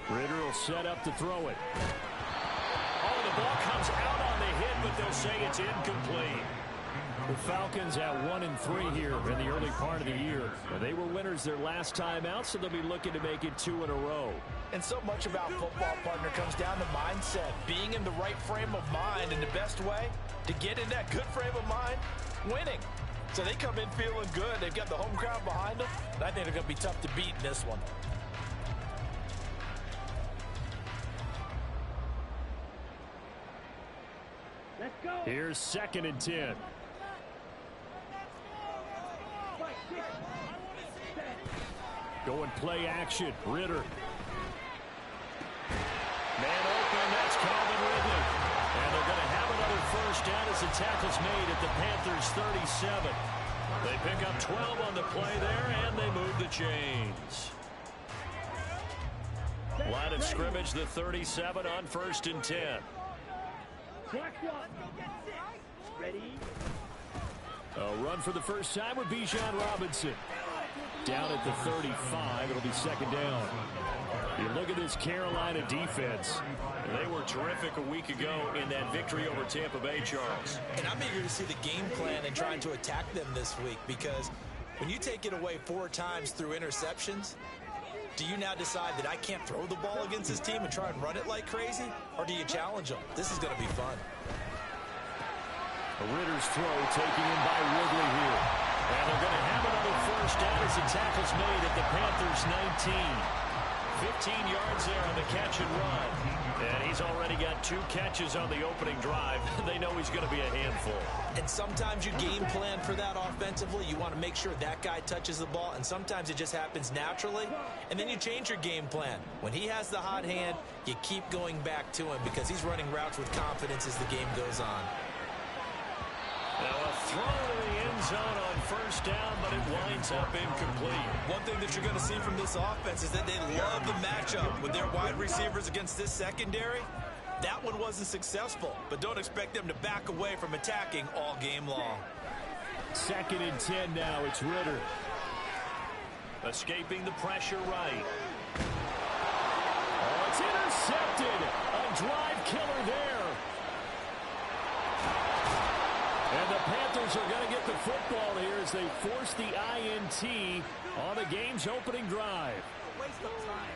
Ritter will set up to throw it. Oh, the ball comes out on the hit, but they'll say it's incomplete. The Falcons at 1-3 here in the early part of the year. They were winners their last time out, so they'll be looking to make it 2 in a row. And so much about football, partner, comes down to mindset. Being in the right frame of mind, and the best way to get in that good frame of mind, winning. So they come in feeling good. They've got the home crowd behind them. And I think they're going to be tough to beat in this one. Let's go. Here's 2nd and 10. Going play action. Ritter. Man open. That's Calvin Ridley. And they're going to have another first down as the tackle's made at the Panthers' 37. They pick up 12 on the play there, and they move the chains. Line of scrimmage, the 37 on 1st and 10. Ready? A run for the first time with Bijan Robinson. Down at the 35, it'll be 2nd down. You look at this Carolina defense. They were terrific a week ago in that victory over Tampa Bay, Charles. And I'm eager to see the game plan and trying to attack them this week, because when you take it away 4 times through interceptions, do you now decide that I can't throw the ball against this team and try and run it like crazy? Or do you challenge them? This is going to be fun. A Ritter's throw taken in by Ridley here. And they're going to have another first down as the tackle's made at the Panthers' 19. 15 yards there on the catch and run. And he's already got 2 catches on the opening drive. They know he's going to be a handful. And sometimes you game plan for that offensively. You want to make sure that guy touches the ball, and sometimes it just happens naturally. And then you change your game plan. When he has the hot hand, you keep going back to him because he's running routes with confidence as the game goes on. Now a throw to the end zone on first down, but it winds up incomplete. One thing that you're going to see from this offense is that they love the matchup with their wide receivers against this secondary. That one wasn't successful, but don't expect them to back away from attacking all game long. 2nd and 10 now. It's Ritter. Escaping the pressure right. Oh, it's intercepted. A drive killer there. And the Panthers are going to get the football here as they force the INT on the game's opening drive. Waste of time.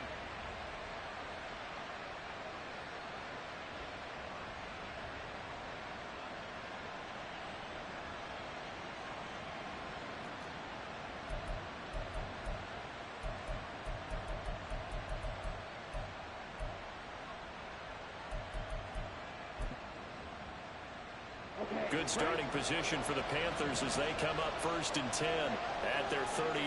Good starting position for the Panthers as they come up 1st and 10 at their 38.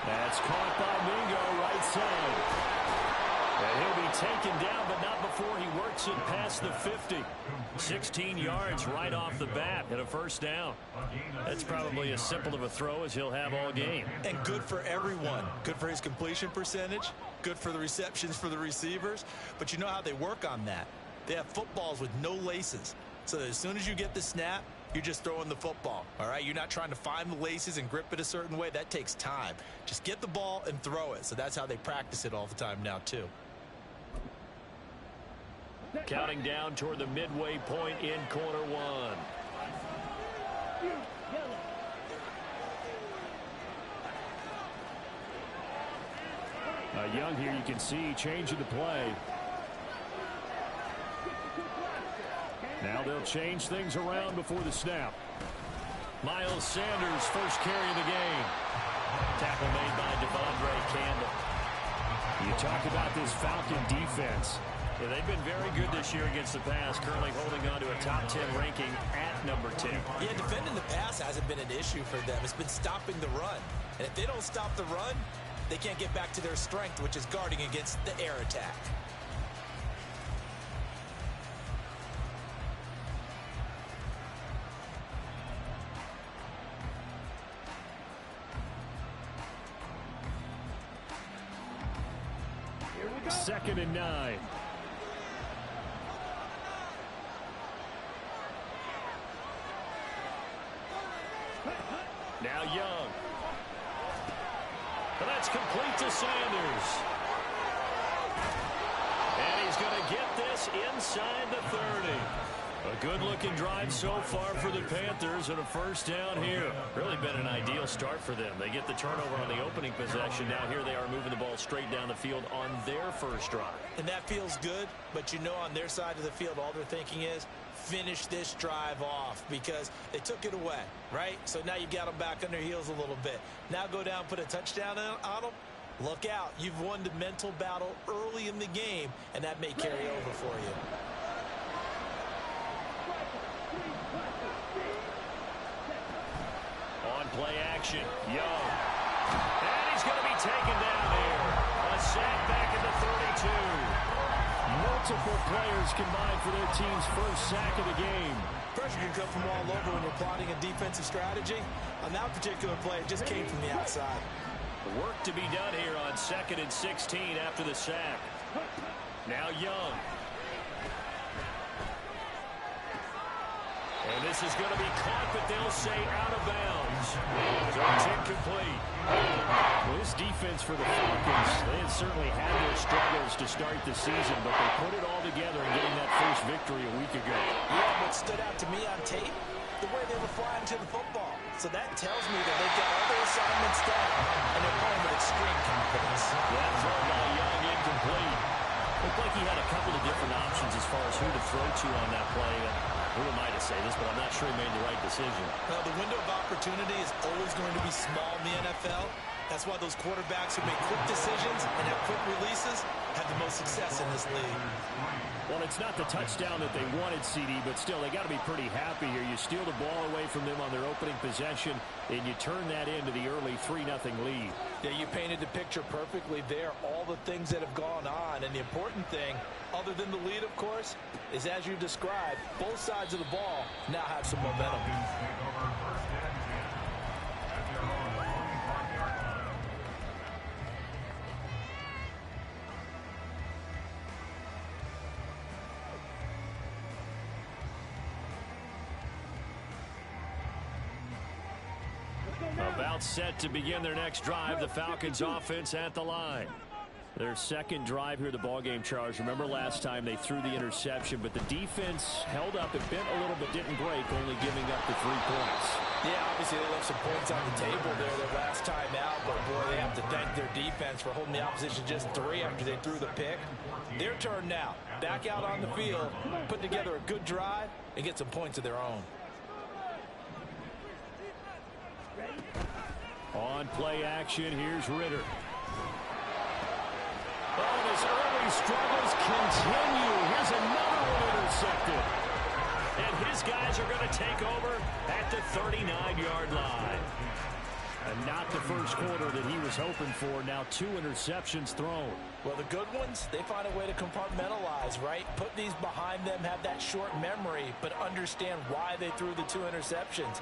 That's caught by Mingo right side. And he'll be taken down, but not before he works it past the 50. 16 yards right off the bat and a first down. That's probably as simple of a throw as he'll have all game. And good for everyone. Good for his completion percentage. Good for the receptions for the receivers. But you know how they work on that. They have footballs with no laces. So that as soon as you get the snap, you're just throwing the football. All right? You're not trying to find the laces and grip it a certain way. That takes time. Just get the ball and throw it. So that's how they practice it all the time now, too. Counting down toward the midway point in quarter 1. Young here, you can see changing the play. Now they'll change things around before the snap. Miles Sanders, first carry of the game. Tackle made by Devondre Campbell. You talk about this Falcon defense. Yeah, they've been very good this year against the pass, currently holding on to a top 10 ranking at number 10. Yeah, defending the pass hasn't been an issue for them. It's been stopping the run. And if they don't stop the run, they can't get back to their strength, which is guarding against the air attack. Here we go. 2nd and 9. Now Young. And that's complete to Sanders. And he's going to get this inside the 30. A good-looking drive so far for the Panthers and a first down here. Really been an ideal start for them. They get the turnover on the opening possession. Now here they are moving the ball straight down the field on their first drive. And that feels good, but you know on their side of the field all they're thinking is finish this drive off because they took it away, right? So now you got them back on their heels a little bit. Now go down, put a touchdown on them. Look out. You've won the mental battle early in the game, and that may carry over for you. On play action, Young. And he's going to be taken down here. A sack back at the 32. Multiple players combined for their team's first sack of the game. Pressure can come from all over when you're plotting a defensive strategy. On that particular play, it just came from the outside. Work to be done here on 2nd and 16 after the sack. Now Young. And this is going to be caught, but they'll say out of bounds. So it's incomplete. Well, this defense for the Falcons, they had certainly had their struggles to start the season, but they put it all together in getting that first victory a week ago. Yeah, what stood out to me on tape, the way they were flying to the football. So that tells me that they've got all their assignments done, and they're playing with extreme confidence. That throw by Young incomplete. Looked like he had a couple of different options as far as who to throw to on that play. Who am I to say this, but I'm not sure he made the right decision. Well, the window of opportunity is always going to be small in the NFL. That's why those quarterbacks who make quick decisions and have quick releases have the most success in this league. Well, it's not the touchdown that they wanted, CD, but still, they got to be pretty happy here. You steal the ball away from them on their opening possession, and you turn that into the early 3-0 lead. Yeah, you painted the picture perfectly there, all the things that have gone on. And the important thing, other than the lead, of course, is as you described, both sides of the ball now have some momentum. About set to begin their next drive, the Falcons offense at the line. Their second drive here, the ballgame, Charles. Remember last time they threw the interception, but the defense held up. It bent a little but didn't break, only giving up the 3 points. Yeah, obviously they left some points on the table there their last time out, but boy, they have to thank their defense for holding the opposition just 3 after they threw the pick. Their turn now. Back out on the field, put together a good drive, and get some points of their own. On play action, here's Ritter. Oh, his early struggles continue. Here's another one intercepted. And his guys are going to take over at the 39-yard line. And not the first quarter that he was hoping for. Now 2 interceptions thrown. Well, the good ones, they find a way to compartmentalize, right? Put these behind them, have that short memory, but understand why they threw the 2 interceptions.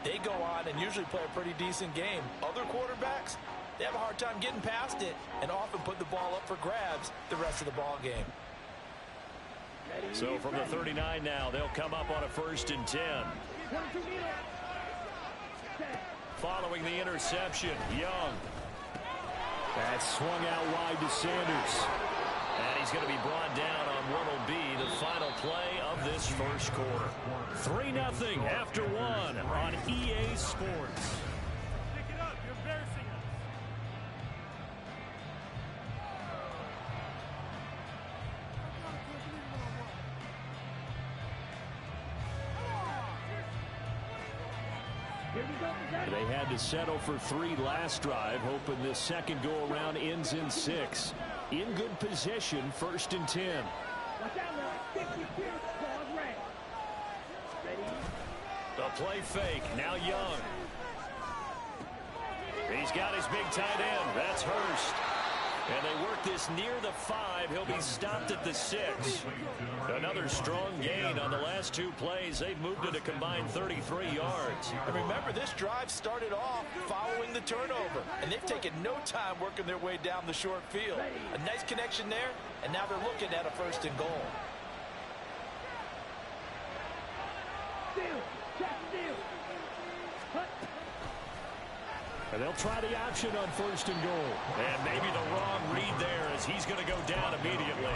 They go on and usually play a pretty decent game. Other quarterbacks, they have a hard time getting past it and often put the ball up for grabs the rest of the ball game. So from the 39 now, they'll come up on a 1st and 10. Following the interception, Young. That swung out wide to Sanders. And he's going to be brought down on what will be the final play of this first quarter. 3-0 after 1 on EA Sports. Pick it up. You're embarrassing us. They had to settle for 3 last drive, hoping this second go-around ends in 6. In good position, 1st and 10. Watch out now. 52. Ball red. Ready? The play fake. Now Young. He's got his big tight end. That's Hurst. And they work this near the 5. He'll be stopped at the 6. Another strong gain on the last 2 plays. They've moved it a combined 33 yards. And remember, this drive started off following the turnover, and they've taken no time working their way down the short field. A nice connection there, and now they're looking at a 1st and goal. Steal. Check steal. Hut. And they'll try the option on 1st and goal. And maybe the wrong read there as he's going to go down immediately.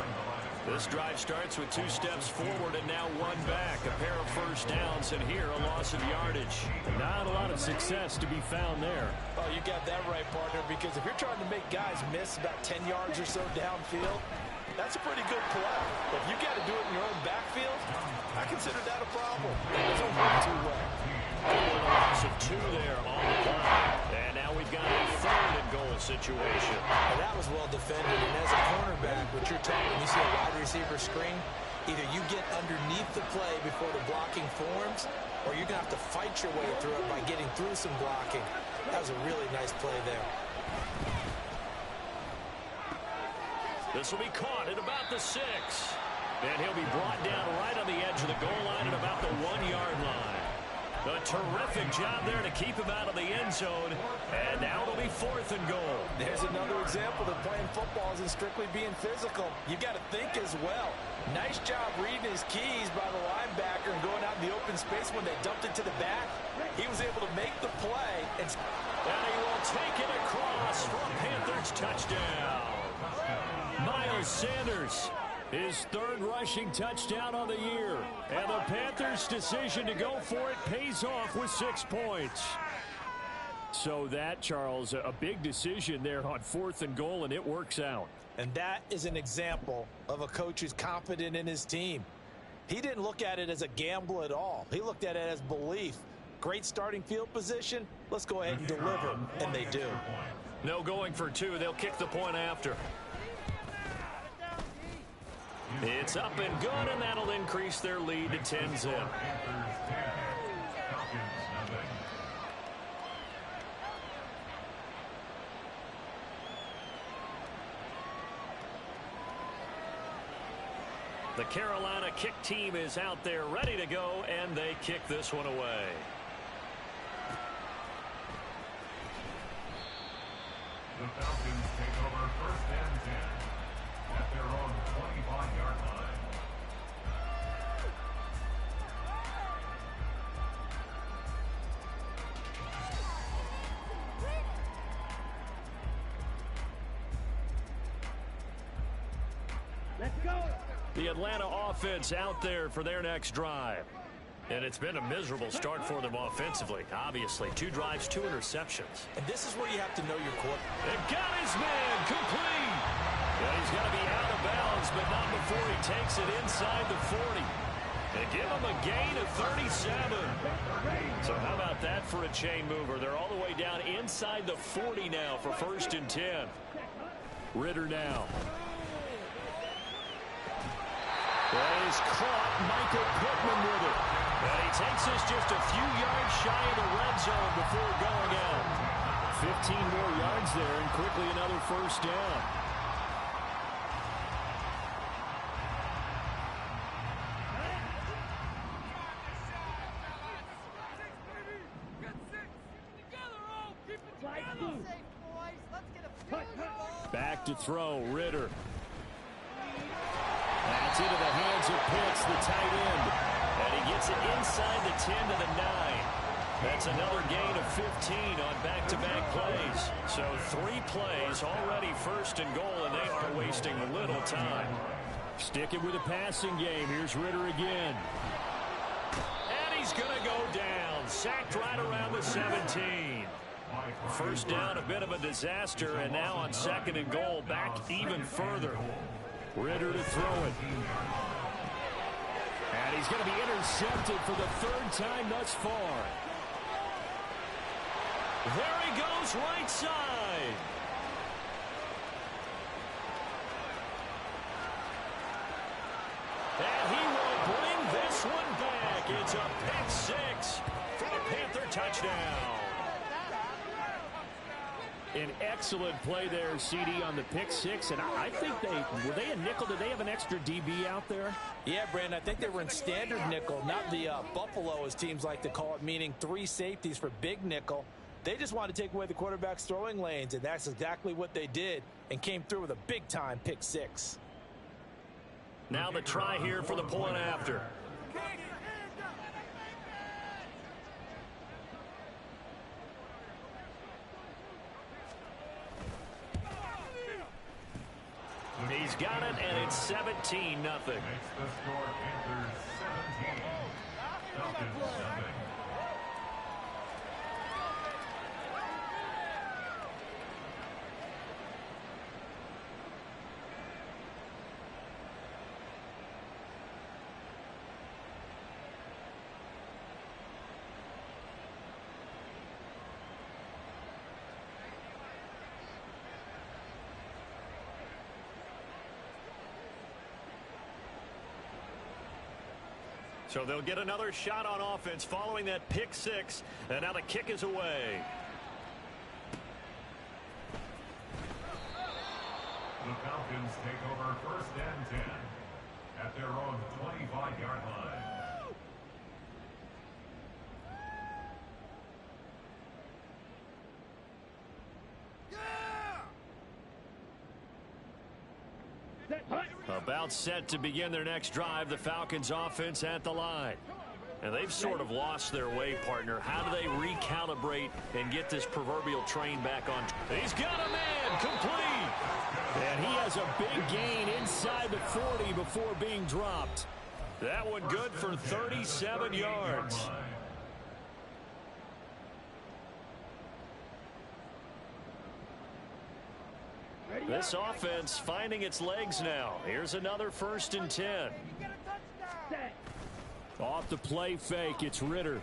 This drive starts with 2 steps forward and now 1 back. A pair of first downs, and here a loss of yardage. Not a lot of success to be found there. Oh, you got that right, partner, because if you're trying to make guys miss about 10 yards or so downfield, that's a pretty good play. If you got to do it in your own backfield, I consider that a problem. It doesn't work too well. A loss of 2 there on the play. And now we've got a 3rd and goal situation. And that was well defended. And as a cornerback, what you're talking, when you see a wide receiver screen, either you get underneath the play before the blocking forms, or you're going to have to fight your way through it by getting through some blocking. That was a really nice play there. This will be caught at about the 6. And he'll be brought down right on the edge of the goal line at about the 1-yard line. A terrific job there to keep him out of the end zone. And now it'll be 4th and goal. There's another example that playing football isn't strictly being physical. You got to think as well. Nice job reading his keys by the linebacker and going out in the open space when they dumped it to the back. He was able to make the play. And he will take it across for a Panthers touchdown. Miles Sanders, his 3rd rushing touchdown on the year. And the Panthers' decision to go for it pays off with 6 points. So that, Charles, a big decision there on 4th and goal, and it works out. And that is an example of a coach who's confident in his team. He didn't look at it as a gamble at all. He looked at it as belief. Great starting field position. Let's go ahead and deliver. And they do. No going for 2. They'll kick the point after. It's up and good, and that'll increase their lead to 10-zip. The Carolina kick team is out there ready to go, and they kick this one away. The Falcons take over 1st and 10 at their own 25-yard line. Let's go. The Atlanta offense out there for their next drive. And it's been a miserable start for them offensively. Obviously, 2 drives, 2 interceptions. And this is where you have to know your quarterback. And got his man complete. And he's going to be out of bounds, but not before he takes it inside the 40. And give him a gain of 37. So how about that for a chain mover? They're all the way down inside the 40 now for 1st and 10. Ritter now. He's caught Michael Pittman with it. And he takes us just a few yards shy of the red zone before going out. 15 more yards there and quickly another 1st down. Back to throw, Ritter. That's into the hands of Pitts, the tight end. And he gets it inside the 10 to the 9. That's another gain of 15 on back-to-back plays. So 3 plays already 1st and goal, and they are wasting little time. Sticking with the passing game. Here's Ritter again. And he's going to go down. Sacked right around the 17. 1st down, a bit of a disaster, and now on 2nd and goal, back even further. Ritter to throw it. And he's going to be intercepted for the 3rd time thus far. There he goes, right side. And he will bring this one back. It's a pick 6 for a Panther touchdown. An excellent play there, CD, on the pick 6. And I think were they a nickel? Did they have an extra DB out there? Yeah, Brandon, I think they were in standard nickel, not the Buffalo, as teams like to call it, meaning 3 safeties for big nickel. They just wanted to take away the quarterback's throwing lanes, and that's exactly what they did and came through with a big-time pick 6. Now the try here for the point after. got it, and it's 17-0. Makes the score Panthers 17. Falcons nothing. So they'll get another shot on offense following that pick six, and now the kick is away. The Falcons take over 1st and 10 at their own 25-yard line. About set to begin their next drive, the Falcons offense at the line. And they've sort of lost their way, partner. How do they recalibrate and get this proverbial train back on? He's got a man, complete. And he has a big gain inside the 40 before being dropped. That one good for 37 yards. This offense finding its legs now. Here's another 1st and 10. Off the play fake, it's Ritter.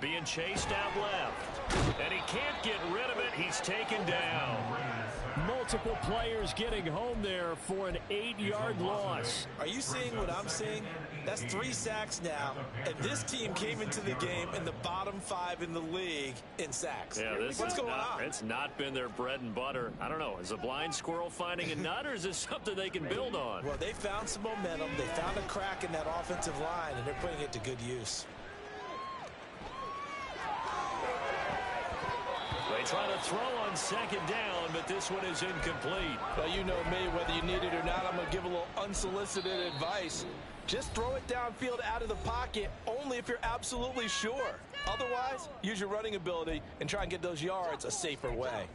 Being chased out left. And he can't get rid of it. He's taken down. Multiple players getting home there for an 8-yard loss. Are you seeing what I'm seeing? That's 3 sacks now, and this team came into the game in the bottom 5 in the league in sacks. Yeah, What's going on? It's not been their bread and butter. I don't know. Is a blind squirrel finding a nut, or is this something they can build on? Well, they found some momentum. They found a crack in that offensive line, and they're putting it to good use. They try to throw on 2nd down, but this one is incomplete. Well, you know me, whether you need it or not, I'm going to give a little unsolicited advice. Just throw it downfield out of the pocket only if you're absolutely sure. Otherwise, use your running ability and try and get those yards a safer way.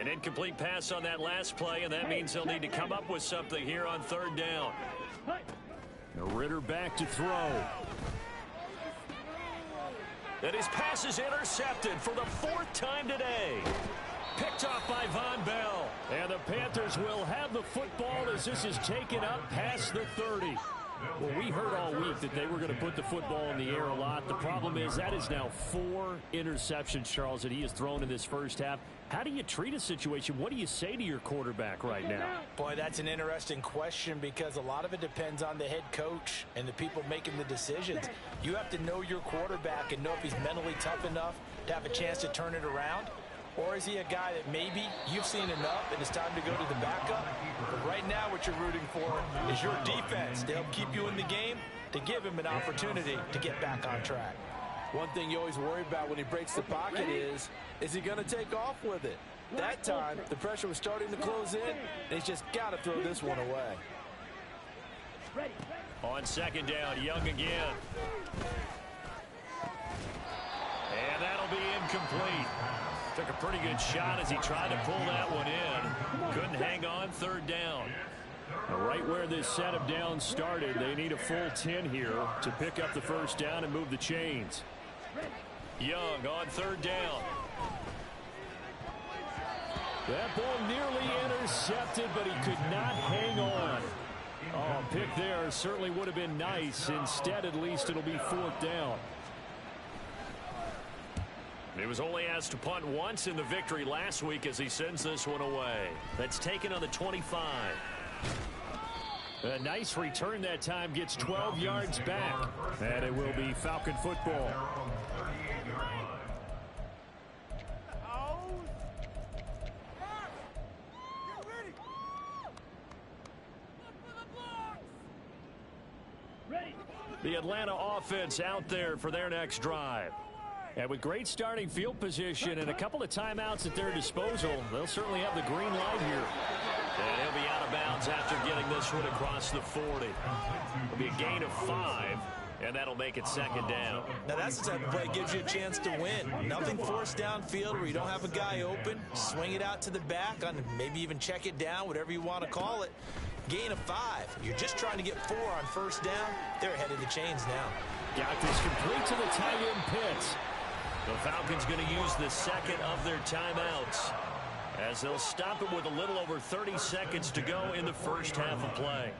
An incomplete pass on that last play, and that means they'll need to come up with something here on 3rd down. Now Ritter back to throw. And his pass is intercepted for the 4th time today. Picked off by Von Bell. And the Panthers will have the football as this is taken up past the 30. Well, we heard all week that they were going to put the football in the air a lot. The problem is that is now 4 interceptions, Charles, that he has thrown in this first half. How do you treat a situation? What do you say to your quarterback right now? Boy, that's an interesting question because a lot of it depends on the head coach and the people making the decisions. You have to know your quarterback and know if he's mentally tough enough to have a chance to turn it around. Or is he a guy that maybe you've seen enough and it's time to go to the backup? But right now what you're rooting for is your defense to help keep you in the game, to give him an opportunity to get back on track. One thing you always worry about when he breaks the pocket is he going to take off with it? That time, the pressure was starting to close in, and he's just got to throw this one away. On 2nd down, Young again. And that'll be incomplete. Took a pretty good shot as he tried to pull that one in. Couldn't hang on 3rd down. Right where this set of downs started, they need a full 10 here to pick up the 1st down and move the chains. Young on 3rd down. That ball nearly intercepted, but he could not hang on. Oh, pick there certainly would have been nice. Instead, at least it'll be 4th down. He was only asked to punt once in the victory last week as he sends this one away. That's taken on the 25. A nice return that time, gets 12 yards back. And it will be Falcon football. The Atlanta offense out there for their next drive. And with great starting field position and a couple of timeouts at their disposal, they'll certainly have the green light here. And he'll be out of bounds after getting this one across the 40. It'll be a gain of 5, And that'll make it second down. Now that's the type of play that gives you a chance to win. Nothing forced downfield where you don't have a guy open. Swing it out to the back, on maybe even check it down, whatever you want to call it. Gain of 5. You're just trying to get 4 on first down. They're ahead of the chains now. Got this complete to the tight end Pitts. The Falcons going to use the second of their timeouts as they'll stop it with a little over 30 seconds to go in the first half of play.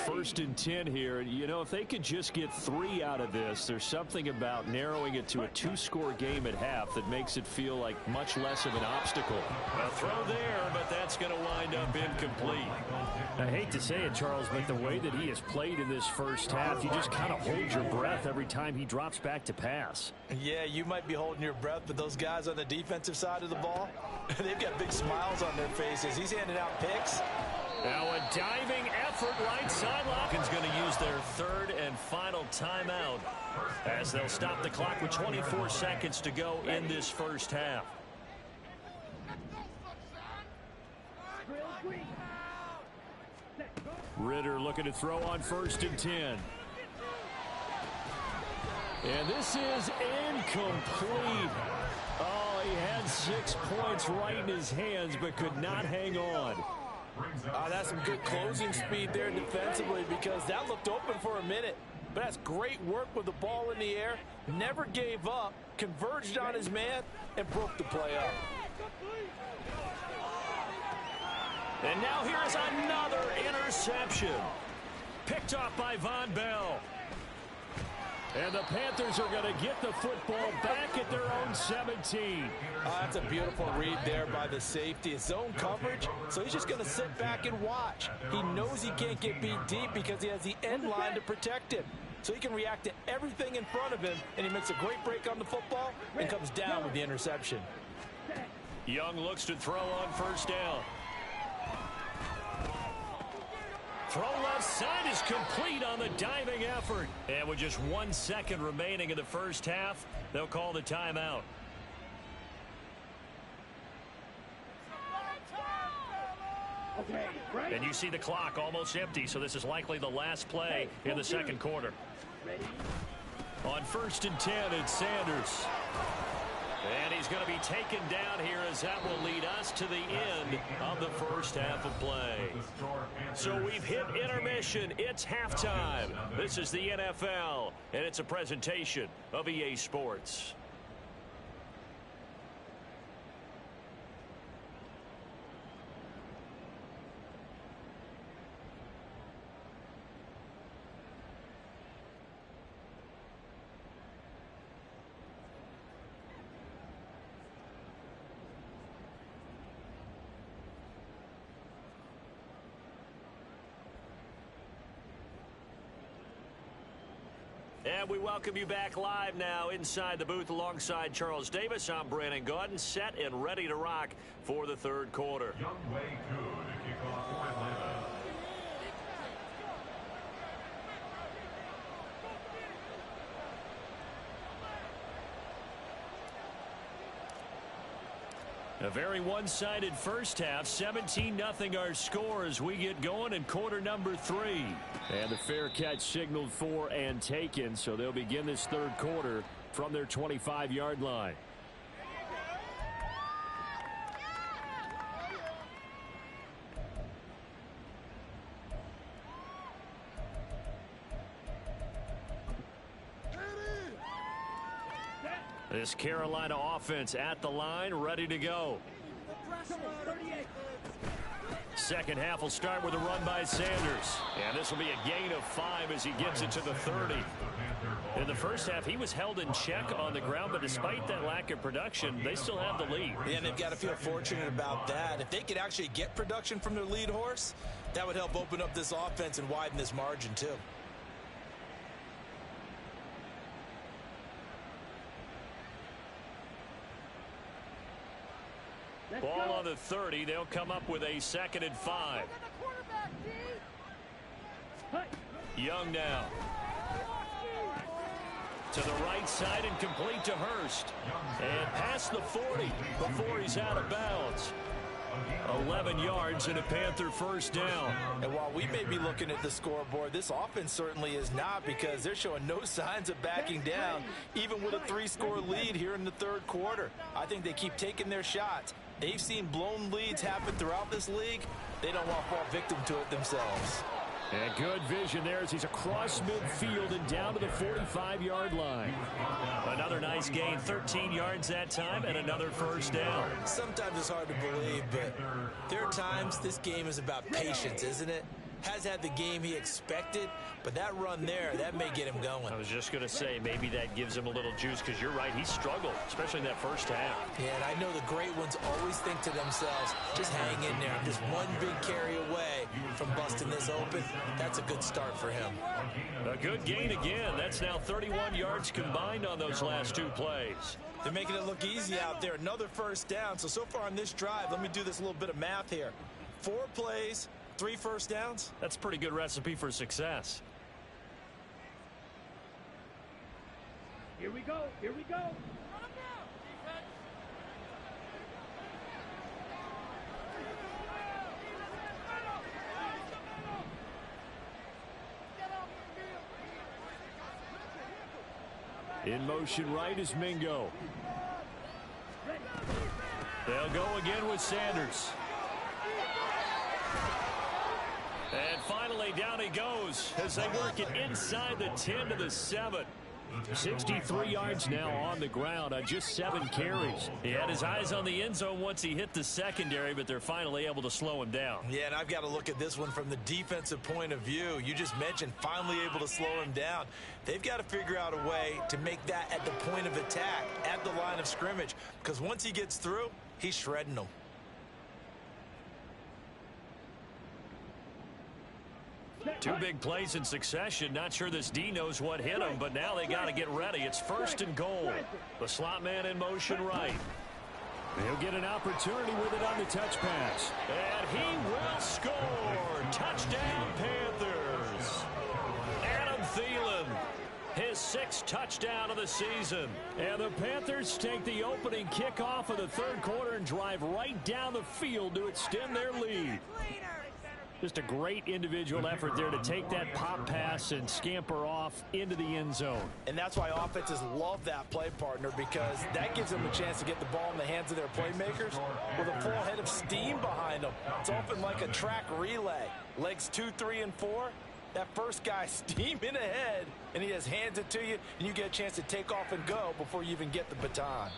First and 10 here. You know, if they could just get 3 out of this, there's something about narrowing it to a 2-score game at half that makes it feel like much less of an obstacle. A throw there, but that's going to wind up incomplete. I hate to say it, Charles, but the way that he has played in this first half, you just kind of hold your breath every time he drops back to pass. Yeah, you might be holding your breath, but those guys on the defensive side of the ball, they've got big smiles on their faces. He's handing out picks. Now a diving effort right sideline. Falcons going to use their third and final timeout as they'll stop the clock with 24 seconds to go in this first half. Ritter looking to throw on first and 10. And this is incomplete. Oh, he had 6 points right in his hands but could not hang on. That's some good closing speed there defensively because that looked open for a minute. But that's great work with the ball in the air. Never gave up, converged on his man, and broke the play up. And now here's another interception. Picked off by Von Bell. And the Panthers are going to get the football back at their own 17. That's a beautiful read there by the safety. It's zone coverage, so he's just going to sit back and watch. He knows he can't get beat deep because he has the end line to protect him. So he can react to everything in front of him, and he makes a great break on the football and comes down with the interception. Young looks to throw on first down. Throw left side is complete on the diving effort. And with just 1 second remaining in the first half, they'll call the timeout. And you see the clock almost empty, so this is likely the last play in the second quarter. On first and 10, it's Sanders. And he's going to be taken down here as that will lead us to the end of the first half of play. So we've hit intermission. It's halftime. This is the NFL, and it's a presentation of EA Sports. And we welcome you back live now inside the booth alongside Charles Davis. I'm Brandon Gaudin, set and ready to rock for the third quarter. Young Wei Koo to kick off for Atlanta. A very one-sided first half. 17-0 our score as we get going in quarter number 3. And the fair catch signaled for and taken, so they'll begin this third quarter from their 25-yard line. This Carolina offense at the line, ready to go. Second half will start with a run by Sanders. And this will be a gain of 5 as he gets it to the 30. In the first half, he was held in check on the ground, but despite that lack of production, they still have the lead. Yeah, and they've got to feel fortunate about that. If they could actually get production from their lead horse, that would help open up this offense and widen this margin too. Ball on the 30. They'll come up with a 2nd and 5. Young now. To the right side and complete to Hurst. And past the 40 before he's out of bounds. 11 yards and a Panther first down. And while we may be looking at the scoreboard, this offense certainly is not, because they're showing no signs of backing down, even with a 3-score lead here in the third quarter. I think they keep taking their shots. They've seen blown leads happen throughout this league. They don't want to fall victim to it themselves. And good vision there as he's across midfield and down to the 45-yard line. Another nice gain, 13 yards that time, and another first down. Sometimes it's hard to believe, but there are times this game is about patience, isn't it? Has had the game he expected, but that run there, that may get him going. I was just going to say, maybe that gives him a little juice, because you're right, he struggled, especially in that first half. Yeah, and I know the great ones always think to themselves, just hang in there. I'm just one big carry away from busting this open. That's a good start for him. A good gain again. That's now 31 yards combined on those last 2 plays. They're making it look easy out there. Another first down. So far on this drive, let me do this little bit of math here. 4 plays, 3 first downs. That's a pretty good recipe for success. Here we go. Here we go. In motion right is Mingo. They'll go again with Sanders. And finally, down he goes as they work it inside the 10 to the 7. 63 yards now on the ground on just 7 carries. He had his eyes on the end zone once he hit the secondary, but they're finally able to slow him down. Yeah, and I've got to look at this one from the defensive point of view. You just mentioned finally able to slow him down. They've got to figure out a way to make that at the point of attack, at the line of scrimmage, because once he gets through, he's shredding them. Two big plays in succession. Not sure this D knows what hit him, but now they got to get ready. It's 1st and goal. The slot man in motion right. He'll get an opportunity with it on the touch pass. And he will score. Touchdown, Panthers. Adam Thielen, his 6th touchdown of the season. And the Panthers take the opening kickoff of the third quarter and drive right down the field to extend their lead. Just a great individual effort there to take that pop pass and scamper off into the end zone. And that's why offenses love that play, partner, because that gives them a chance to get the ball in the hands of their playmakers with a full head of steam behind them. It's often like a track relay. Legs 2, 3, and 4. That first guy steaming ahead, and he just hands it to you, and you get a chance to take off and go before you even get the baton.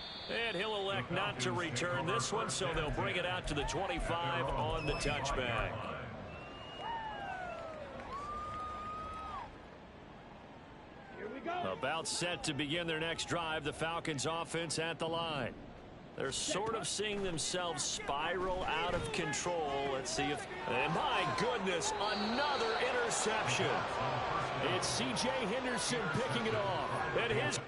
And he'll elect not to return this one, so they'll bring it out to the 25 on the touchback. About set to begin their next drive, the Falcons offense at the line. They're sort of seeing themselves spiral out of control. Let's see if... And my goodness, another interception. It's C.J. Henderson picking it off. And his